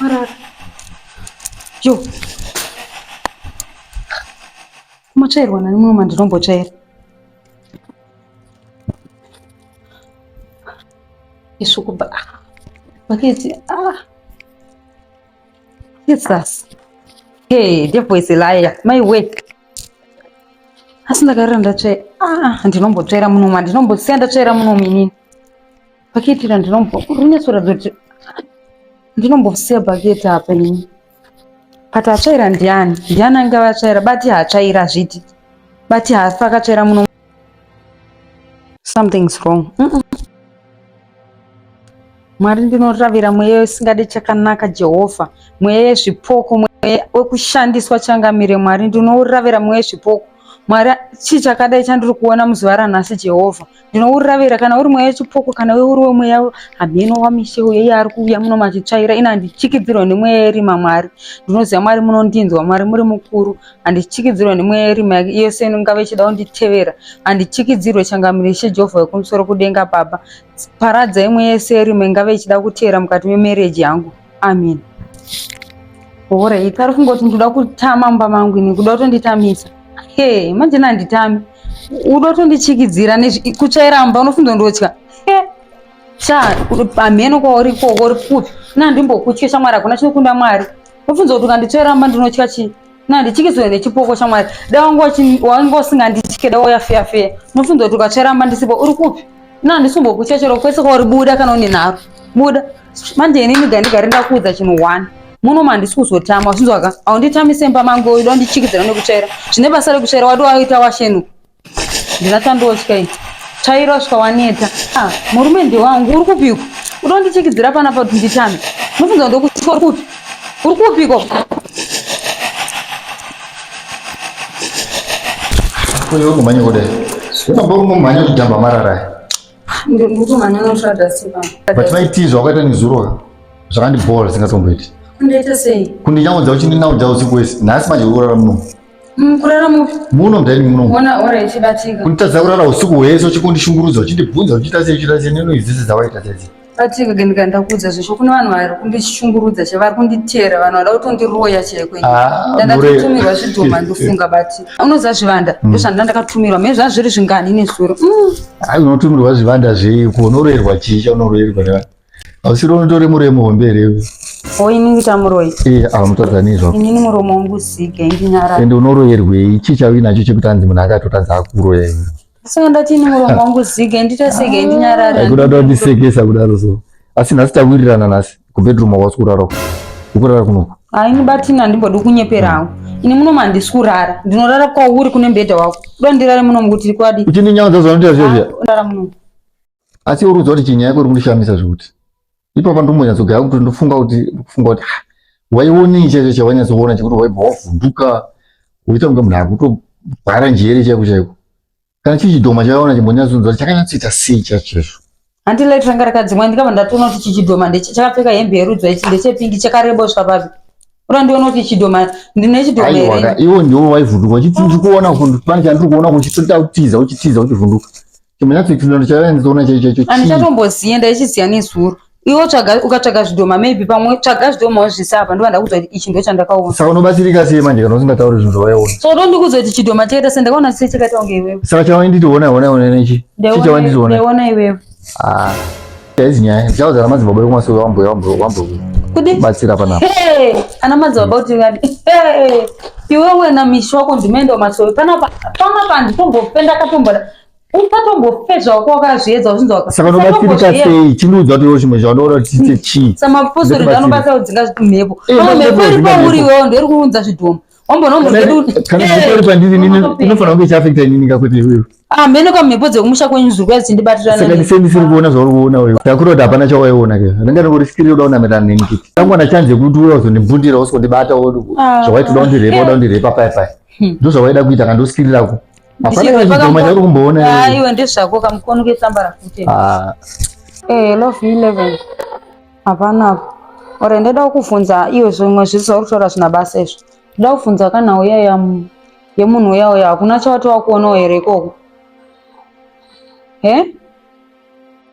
Marara. Yo. Muchairwa nani muno mandinombochaira. Isukuba. Bakiti. Jesus. Hey, devil is a liar. My way. Asindagara ndachaira. Ndinombochaira muno mandinombosenda chaira muno minini. Bakiti ndinombo. Runyasora dzoti. Ndinombosiya bakiti apa nini. Kati achaira ndiani anga vachaira bati hachaira zviti bati hafa akachaira muno. Something's wrong. Mwari ndinoravira mweya usingadi chakanaka Jehovha, mweya yezvipoko, mweya wekushandiswa changamire. Mwari ndinoravira mweya wezvipoko. Mwari chii chakadai chandiri kuona muzuva ranhasi Jehovha, ndinouravira. Kana uri mweya wechipoko, kana uri mweya hameno wamishe uye ari kuuya muno machitsvaira, ina handichikidzirwa nemweya yerima. Mwari ndinoziva Mwari munondinzwa, Mwari muri mukuru. Handichikidzirwa nemweya yerima yose ingava ichida kunditevera. Handichikidzirwe changamire cheJehovha wekumusoro kudenga. Baba, paradzai mweya yese yerima ingava ichida kutevera mukati memereji yangu. Amen. Ora pari kungoti ndoda kutama mumba mangu ini, kuda kutonditamisa. Hey, manje nanditami. Udo tondichikidzira kuchaira mba unofunza ndotya. Ameno kwauri kupi? Nandimbokutya shamwari, hakuna chinokunda Mwari. Unofunza kuti ukandichaira mba ndinotya chii? Nandichikidzira nechipoko shamwari. Da wanga usinganditye, da wayafeya. Unofunza kuti ukachaira mba ndisipo uri kupi? Nandisombokutya chero kwese kwauri, buda kana une nharo. Buda. Manje inini ndigare ndakuudza chinhu 1. Muno mandisi kuzotama, usinzwaka aunditamise mba mangu udo ndichikidzira nekuchaira. Zvine basa rekuchaira wadi waita washenu. Ndinatandotya ini. Chaira wasvika waneta. Murume ndewangu uri kupiko? Udo ndichikidzira panapa kuti nditame. Unofunza ndokutya uri kupi? Uri kupiko? Kuyo kumanya kode. Unambongo manya kujamba Marara. Ndikutomanya nosvada sipa. But maitizwa wakaita nizuro. Zvakandibhora singatomboiti. Kundaita sei? Kundinyaudza uchindinaudza usiku wese. Nhasi manje urara muno. Kurara mupi? Muno mudhani muno. Ona ora ichibatika. Kunditadza kurara usiku hwese uchikundishungurudza uchindibvunza uchiita sei nenoizvese dzawaita sei. Batika ndikandakudza zvesho kune vanhu vari kundishungurudza chevari kunditera, vanhu vada kutondiroya chekwe. Ndandatumirwa zvidhoma ndofunga bati. Unoziva zvivanda ndozvandanga ndakatumirwa. Mezvo zvazviri zvingani nesuro. Unotumirwa zvivanda zveiko? Unoroyerwa chii chaunoroyerwa nevanhu? Ausiri unotore muremo wemberi. Ini ngita muroi. Mutadza nizvo. Inini muromo wangu zige ndinyara. Ende unoroyerwei? Chii chauinacho chekutanzi munhu akatotadza akuroya iwe? Saka ndati ini muromo wangu zige nditasege ndinyarara. Kuda kundisekesa kudaro so. Asi nhasi tawirirana nhasi kubedroom wasi kurara. Ukurara kunoku. Ini batina ndimbodi kunyeperawo. Ini muno mandisi kurara. Ndinorara kwauri kune mbedha wako. Kuda ndirare muno mukuti kwadi. Uchindinyaudza zvanoita zvozvo. Ndara muno. Asi urudzwa kuti chinyaya kuri kundishamisa zvekuti. Ipapo ndombonyatsogara kuti ndofunga kuti waioni chaizvo chawanyatsoona chekuti waibva wavhunduka woita kunge munhu akutobhara njere chaiko. Kana chichidhoma chaiona chimbonyatsonzwa kuti chakanyatsoita sei chaizvo. Handilai ranga rakadzimwa ndikabva ndatoona kuti chichidhoma chakapfeka hembe yerudzi ndechepingi chakareba kusvika papi. Ura ndiona kuti chidhoma ndine chidhoma here. Iwo ndiwo waivhunduka uchiti kuona pane chandiri kuona uchitoita kutiza uchivhunduka. Chimbonyatsoita chaiona chaicho. Handichatomboziya ndaichiziya nezuro. Iwo ukatsvaga zvidhoma maybe pamwe tsvaga zvidhoma wazvisa apa ndova ndakuudza kuti ichi ndo chandakaona. Saka unobatsirika sei manje kana usingatauri zvinhu zvawaiona? So ndikuudza kuti chidhoma chaita sendakaona sei chakaita kunge iwewe. Saka chawainditi ona nechi. Chichawainditi ona. Ndaiona iwewe. Idzi nyaya dzichauza ramadzibaba ekumasoro wambo kudi batsira panapa. Ana madzibaba kuti iwewe na misho wako ndimeenda kumasoro panapa nditombofenda katomboda. Ukatombofezva wako wakazviedza usinzi waka. Saka unobatsirika sei? Chinudza kuti iwo chimwe chaunoona kuti chii. Samapostori anobatsira kudzinga mhepo. Mhepo iri pauri iwewe ndiyo iri kuunza zvidhoma. Kana mhepo iri pandiri inofanira kunge ichiafekta inini kakuti iwewe. Mhene kwamhepo dzemumusha kwenyu zviri kuya dzichindibatirana. Saka ndisendisiri kuona zvauri kuona wewe. Takura kuti hapana chawaiona ke. Ndanga ndingorisikirira kuda kunamirana neni kiti. Tangwana chanze kuti uya uzondibvundira usondibata zvawaitoda kundirepa pai. Ndo zvawaida kuita kandosikirira. Hapana chidhoma chauri kumboona. Iwe ndezvako kamukono ketsamba rakute. Love 11. Hapana. Ora ndoda kukuvhunza iwe zvimwe zvisi zvauri kutaura zvina basa izvo. Ndoda kuvhunza kana uya yemunhu uya hakuna chawati wakuonawo here ikoko.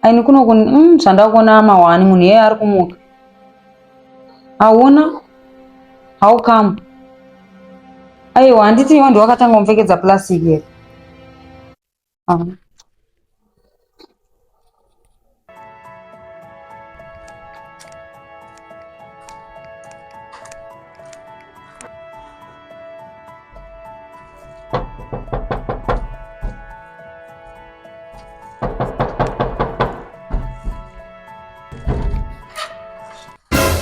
Aini kuno zvandakaona amahwani munhu iye ari kumuka. hauna haukamu. Aiwa handiti iwe ndio wakatanga umvekeza plastic here.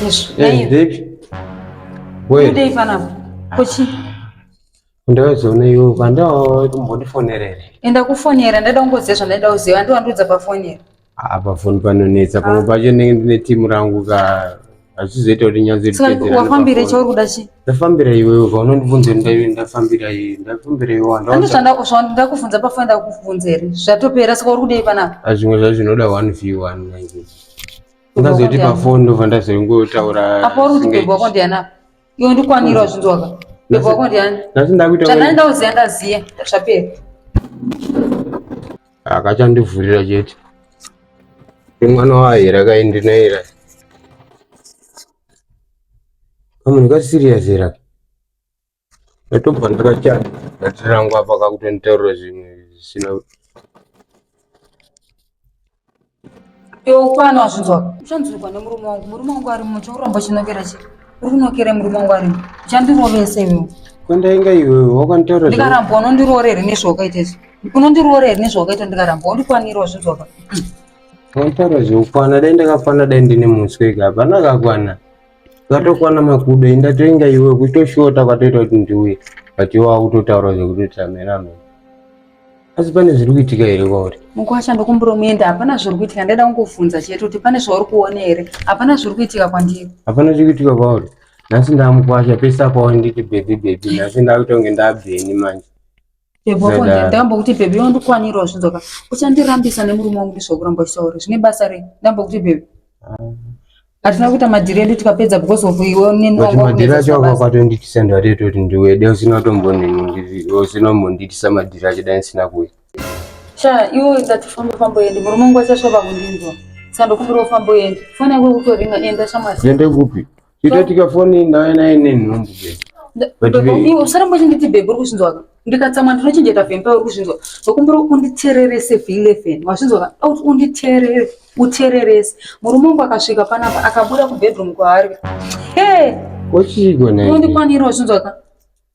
Yes. Baby. Wewe. Ude ifana. Kochi. Ndaweza unayo banda mbondifonerere. Enda kufonera ndada ungozezva ndaida kuziva ndiwandudza pafonera. Apa foni panonetsa pamwe pacho ne timu rangu ka achizoita kuti nyanze ripedzera. Wafambire chauri kuda chi? Ndafambira iwewe paunondibvunza ndafambira iwewe ndanda kufunza pafonera kukubvunzere zvatopera saka uri kudei panapa. Zvimwe zvacho zvinoda 1v1 nange. Ndazoti pafoni ndobva ndazongotaura. Apa uri kuti bebe wako ndiani apa? Iwe ndikwanirawo zvinzwaka. Bebe wako ndiani? Nasi ndakuita chandanda kuziya ndaziya zvapera. Akachandivhurira chete. Mwana waira kaindinaira. Kamunhu ka serious era. Ndotobva ndakachana. Ndatirangu apa kakutonditaurira zvimwe zvisina. Iwe ukwana wazvinzwaka. Uchanzwikwa nemurume wangu ari muchoramba chinokera chi. Uri kunokera murume wangu ari. Uchandirovesa iwewe. Kondainga iwewe wakanditaurira. Ndikaramba unondiroorera nezvawakaita izvi. Unondiroorera nezvawakaita ndikaramba undikwanirawo zvinzwaka. Wanditaurira zveukwana dai ndakafana dai ndine muswe hapana kakwana. Katokwana makudo indatoinga iwewe kutoshota kwatoita kuti ndiuye. But iwe wakutotaura zvekuti tamera. Asi pane zviri kuitika here kwauri? Mukwasha ndokumbura muenda hapana zviri kuitika ndaida kungofunza chete kuti pane zvauri kuona here hapana zviri kuitika kwandiri. Hapana zviri kuitika kwauri. Nhasi ndamukwasha pesa paunditi baby nhasi ndakuita kunge ndabheni manje. Bebe wako ndamba kuti bebe wandikwanirawo zvinzwaka. Uchandirambisa nemurume wangu ndizvokuramba uchisaura zvine basa rei? Ndamba kuti bebe. Hatina kuita madhiri edu tikapedza because of iwe nenwangu wangu. Madhiri acho akakatonditisa ndareto kuti ndiwe dai usina kutombonditisa madhiri acho dai ndisina kuya. Iwe ndatifamba uende murume wangu achasvava kundinzwa. Saka ndokumbira ufamba uende. Foni yako kutoringa enda shamwari. Ende kupi? Itotika foni ndawe naye nenhumbu bebe. Iwe usaramba uchinditi bebe uri kuzvinzwaka. Ndikatsamwa ndinochenjeta feni pauri kuzvinzwa. Ndokumbira unditererese V11 wazvinzwaka. Auti unditerere utererese. Murume wangu akasvika panapa akabura kubedroom kwaari. Hey! Kochiko naye. Undikwanirawo zvinzwaka.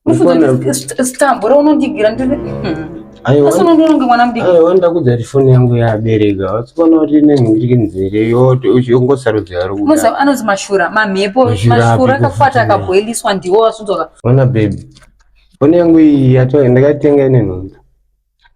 Unofunza stambura unondigira ndiri. Asi unondononge mwana mudiki. Aiwa ndakudza kuti foni yangu yabereka. Watsipona kuti inenge nzere yote uchingosarudza ari kuda. Musa anonzi mashura, mamhepo, mashura akafata akabhoiliswa ndiwo wazvinzwaka. Ona baby. Foni yangu iyi ndakatenga ine nhundu.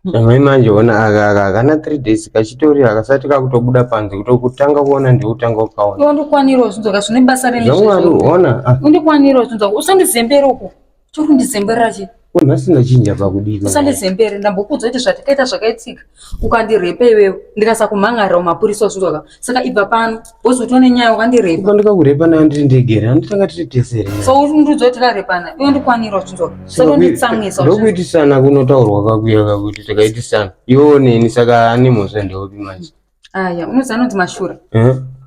Zvamai manje ona akana 3 days kachitori akasati kakutobuda panze kutokutanga kuona ndiutanga ukaona. Iwe ndikwanirawo zvinzwaka zvine basa renezvo. Ona. Undikwanirawo zvinzwaka. Usandizembere uko. Chori kundizemberera chi? Unhasina chinja pakudika. Usandizembere ndambokudza kuti zvatakaita zvakaitika. Ukandirepa iwewe ndikasakumhangarira mumapurisa zvinzwaka. Saka ibva pano wozoti une nyaya ukandirepa. Ndikakurepa nayo ndiri ndegere handitanga tititesere. So undiudza kuti takarepana. Iwe ndikwanirawo zvinzwaka. Saka unditsamwisa. Ndokuitisana kunotaurwa kakuya kakuti takaitisana. Iwewo neni saka ane mhosva ndeopi manje. Aya unoziva anonzi mashura.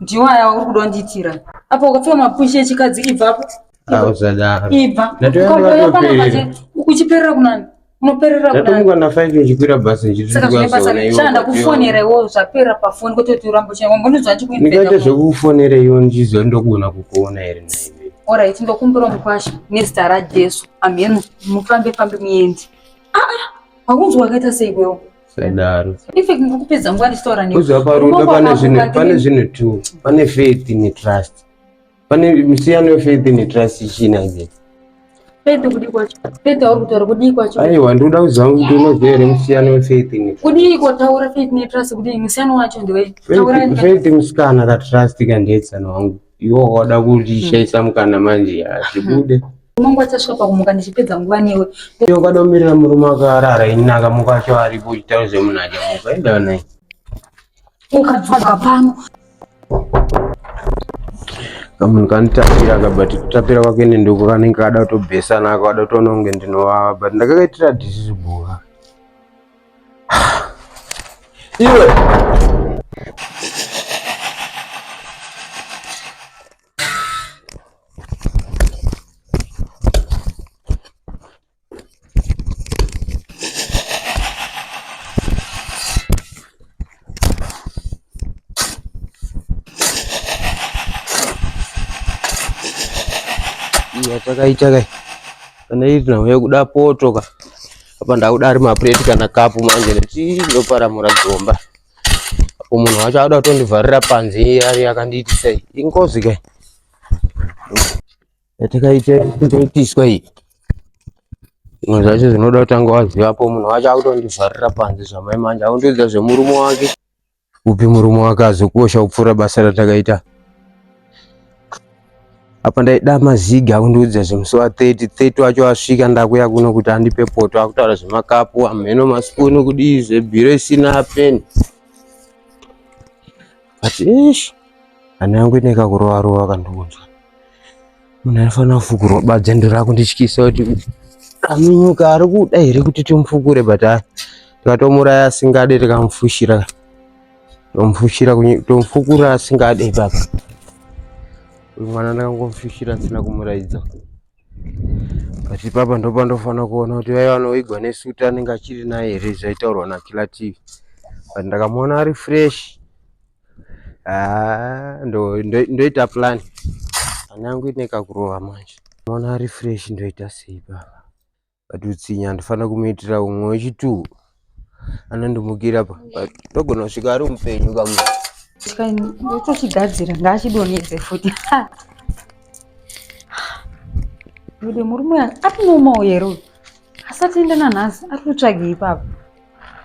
Ndiwo aya uri kuda kundiitira. Apo ukapfeka mapushi echikadzi ibvapo. Ausadaro. Ibva. Uchiperera kunani? Unoperera kunani? Ndatomuka na 5 nchikwira basi nchituzikwasoona iwo. Shanda kufonera iwo zvapera pafoni kwete urambo chemo. Mbonizwa nchikuimbeta. Ndikaita zvekufonera iwo nchizo ndogona kukuona here naiwe. Alright, ndokumbura mukwasha nezita raJesu. Amen. Mufambe muendi. Hakunzwa wakaita sei iwewe? Sadaro. Ife ngikupedza nguva ndichitaura newe. Uzwa parudo pane zvinhu tu. Pane faith ni trust. Pane misiyano yefaith ni trust ichina iye. Faith kudi kwacho. Faith auri kutaura kudi kwacho. Aiwa ndoda kuziva kuti unoziva here misiyano yefaith ni trust. Kudi kwataura faith ni trust kudi musiyano wacho ndewei. Faith musikana ka trust kandiyetsana wangu. Iwo wada kutishaisa mukana manje zvibude. Mungu achasvika pakumuka ndichipedza nguva newe. Iyo kadomirira murume akarara inaka mukacho aripo uchitaura zvemunhu achamuka. Enda naye. Ukabvaga pano. Kamunhu kanitapira kabati kutapira kwake nendoko kanenge kada kutobhesana akada kutoona kunge ndinovava but ndakakaitira dhisibhuka. Iwe yatakaita kai kana iri nauya kuda poto ka apa ndakuda ari maplate kana kapu manje ndoparamura dzomba apo munhu wacho ada kutondivharira panze ari akanditi sei ingozi kai yatakaitoitiswa iyi zvimwe zvacho zvinoda kutanga waziva apo munhu wacho akutondivharira panze zvamai manje akundoedza zvemurume wake upi murume wake azokosha kupfuura basa ratakaita apa ndaida maziga akundiudza zvemusi wa 30 wacho asvika ndakuya kuno kuti andipe poto akutaura zvemakapu amheno masipunu kudii zvebhiro isina peni ati ish ana yangu ineka kurova akandiunzwa munhu anofanira kufukura badza ndiro rakundityisa kuti kaminyuka ari kuda here kuti timufukure but tikatomuraya asingade tikamufushira tomufukura asingade baba uyu mwana ndakangomufushira sina kumuraidza but papa ndopandofanira kuona kuti vaiva vanoigwa nesuta anenge achiri naye here zvaitaurwa naKiller TV but ndakamuona ari fresh ndoita plan ana yangu ineka kurova manje muona ari fresh ndoita sei baba but utsinya ndifanira kumuitira umwe wechitu anondimukira pa but ndogona kusvika ari mupenyu kamwe ndotochigadzira ngaachidonedze futi ude murume atinoumawo here asatienda nanhasi ari kutsvagei papa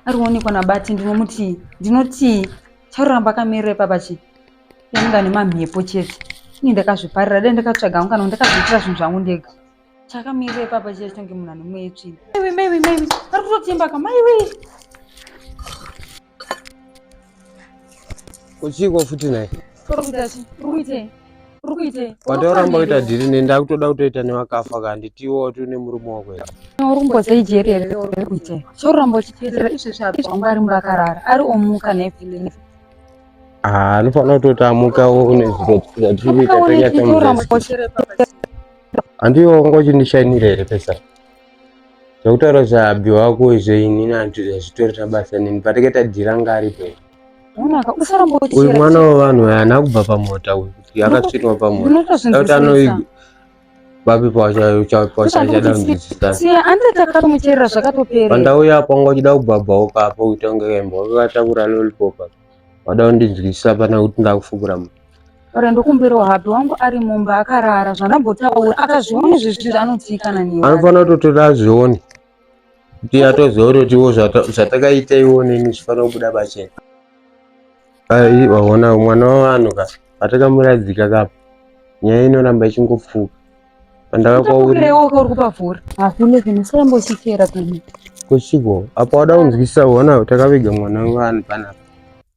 ari kuonekwa nabati ndinoti charuramba akamirira ipapa chi yanonga nemamhepo chete ini ndakazviparira dai ndakatsvaga hangu kana ndakazviitira zvinhu zvangu ndega chakamirira ipapa chete tonge munhu ane mweya tsvina maiwe ari kutotembaka maiwe kuchiko futi naye urikuite pandauramba kuita dhiri nendakutoda kutoita nevakafa kanditiwo tune murume wako here urumboza ijeri here urikuite chauramba uchiteedzera izvezvi apezvangu ari mbakarara ari omuka nefilini anofanira kutoti amukawo handiwo ngochindishainira here pesa zvakutaura zvaabhi wako izvoinini andizvitorera basa nini patakaita dhira ngaripo uyu mwana wavanhu haana kubva pamota uyu kuti akatsvinwa pamota akuti anoigwa babi pawachada kunzwisisapanditakamucherera zvakatopera pandauya apo anga uchida kubhabhauka apo kuita kunge kaimba wakatakura lolipopa wada kundinzwisisa pana kuti ndakufukura munhu ora ndokumbirawo hapi wangu ari mumba akarara zvandambotaura akazviona zvezvi zvaanotsiikana newe anofanira kutotora azvione kuti atoziva kutiwo zvatakaita iwo neni zvifanira kubuda pachena waona mwana wavanhu ka patakamuradzika kapo nyaya inoramba ichingofuka pandakakwaurirewoka uri kupavhura hakune zvinosarambosichera kuni kuchiko apa wada kunzwisisa ona takaviga mwana wavanhu panapa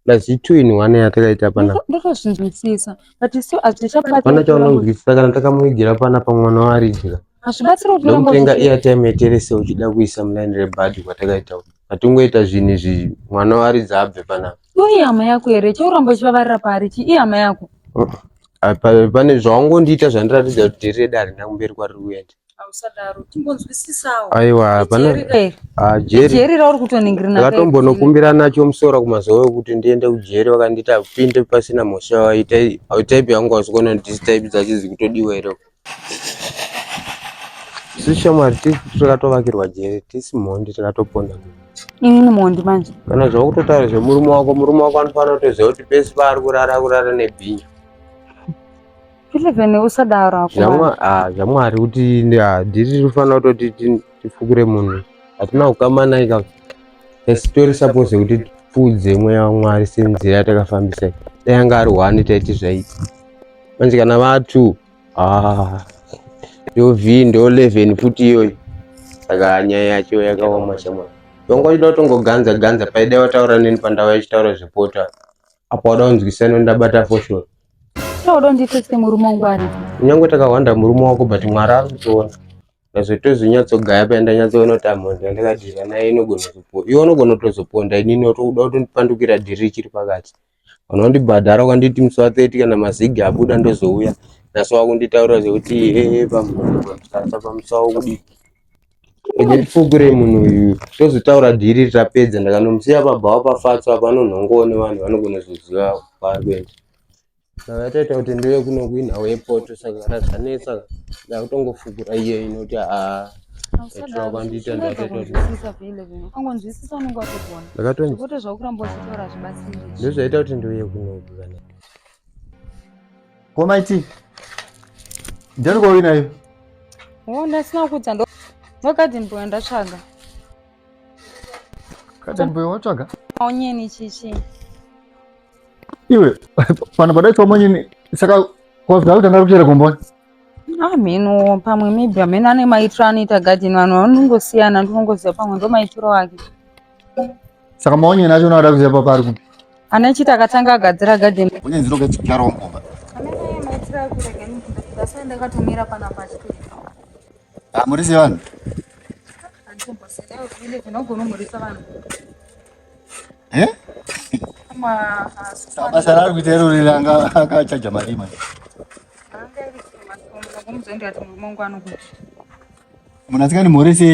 plus 2 in 1 yatakaita panapa ndotozvinzwisisa but still hazvichabatsira pana chaunonzwisisa kana takamuvigira panapa mwana warijika hazvibatsira kuti ndokutenga airtime yeterese uchida kuisa muline rebhadhi kwatakaita hatungoita zvinhu izvi mwana waridza abve panapa ihama yako here chauramba uchivavarira pari chi ihama yako pane zvawangondiita zvandiratidza kuti dhiri redu harina kumberi kwariri kuenda ausadaro timbonzwisisawo aiwa jeri rauri kutoningirina ndakatombonokumbira nacho musoro kumazuva ekuti ndiende kujeri vakandita pinde pasina mhosva autaipi yangu wazikuona kuti tisi dzachizi kutodiwa here isi shamwari tikatovakirwa jeri tisi mhondi tikatoponda inini mhondi manje kana zvakutotaura zvemurume wako anofanira kutoziva kuti pesi paari kurara nebhinya 11 usadaro zvamwari kuti dhiri rinofanira kutoti tifukure munhu hatina kukamanaika esitori suppose kuti tipfuudze mweya wamwari senzira yatakafambisa dai anga ari 1 taiti zvaiti manje kana va2 ndo v ndo 11 futi iyoyo saka nyaya yacho yakaoma shamwari yongoida kutongoganza paidai wataura neni pandau yachitaura zvepota apo wada kunzwisisa ndabata foshoro unoda kunditeste murume wangu ari kunyange takawanda murume wako but mwari ari kutoona nazvotozvinyatsogaya paindanyatsoona kuti amhondi andakadhira naye inogona kuzoponda iwe unogona kutozoponda inini watokuda kutondipandukira dhiri ichiri pakati vanondibhadhara ukanditi musi wa 30 kana mazigi abuda ndozouya naso wakunditaura zvekuti pamusasa pamusawo kudii tifukure munhu uyu tozotaura dhiri rapedza ndakanomusiya pabhawa pafatso apa anonhongowo nevanhu vanogona kuzoziva kwaari kuenda Ndakatoita kuti ndiuye kuno kuinhawo yepoto saka razvanetsa ndakutongofugura iye inoti etira kwandiita angonzwisisa unenge watogona ndakatonzi kuti zvakuramba uchitaura zvibatsiri ndozvaita kuti ndiuye kuno kana Komaiti. Ndiani kwa winayo? ndasina kuudza ndokati ndatsvaga Kati mboyo watsvaga? onyeni chichi Iwe pana padaitwa monyeni saka kwazva kuti angakuchera komboni. mhino pamwe maybe amene ane maitiro anoita gadheni vanhu vanongosiyana ndinongoziva pamwe ndo maitiro ake Saka maonyeni acho unoda kuziva papari kuti ane chiti akatanga agadzira gadheni onyeni dzinoga chikyarawo mukomba. amene maitiro akurega ndasai ndakatomira panapa chitoi Murise vanhu. zvinogona murisa vanhu Basa rari kuita iro riranga akachaja marima. Munhu asikani murise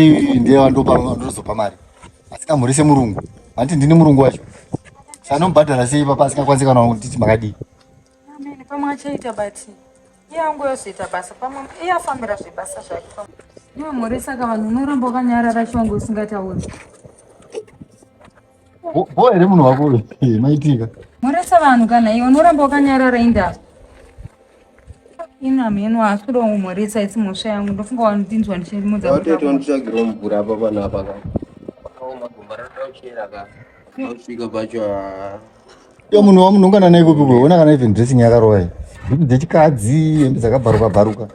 ndiye wandozopa mari. Asika murise murungu. Handiti ndini murungu wacho. Sanomubhadhara sei papa asikakwanisi kana kuti makadii. Pamwe achaita bati iye angoyozoita basa pamwe iye afambira zvebasa zvake iwe mhuri saka vanhu unoramba wakanyarara chiwangu usingatauri Boya ere munhu wako maitika. murisa vanhu kana iwe unoramba wakanyarara indava ina mheno asi kuda kumhurisa isi mhosva yangu ndofunga wandinzwa ndichimudza ndatoita nditsvagirawo mvura apa panapa magomba ratochera ka nosvika pacho Iyo munhu wamunongana naye kupi kuona kana even dressing yakarova hembe dzechikadzi hembe dzakabharuka bharuka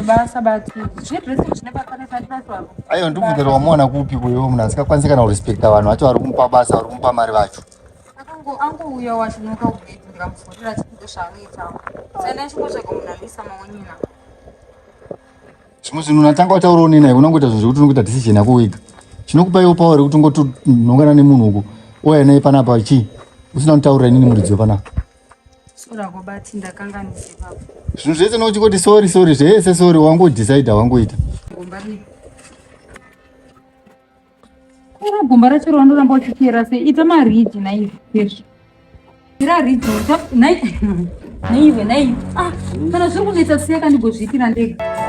basa bati zvedressing zvine bafanisa ndinacho apo aiwa ndimubvunzero wamuwana kupi kuyo munhu asikakwanisi kana kurespekta vanhu vacho vari kumupa basa vari kumupa mari vacho angouya wachinoka kugeti ndikamufurira chikudo zvaanoitawo sena chingosvaka munhu anoisa maonyina zvimwe zvinhu unatanga wataurawo nenaye unangoita zvinhu zvekuti unokuita decision yako wega chinokupa iwo power rekuti ungotonongana nemunhu uku ouya naye panapa chii usina kutaurira inini muridziwo panapa sora kwabati ndakanganizivapo zvinhu zvese nochingoti sori zvese sori wangodecida wangoita gomba racho rwandoramba uchikera sei ita mariji naive kwezvo ira riji naive kana zviri kunoita siya kandigozviitira ndega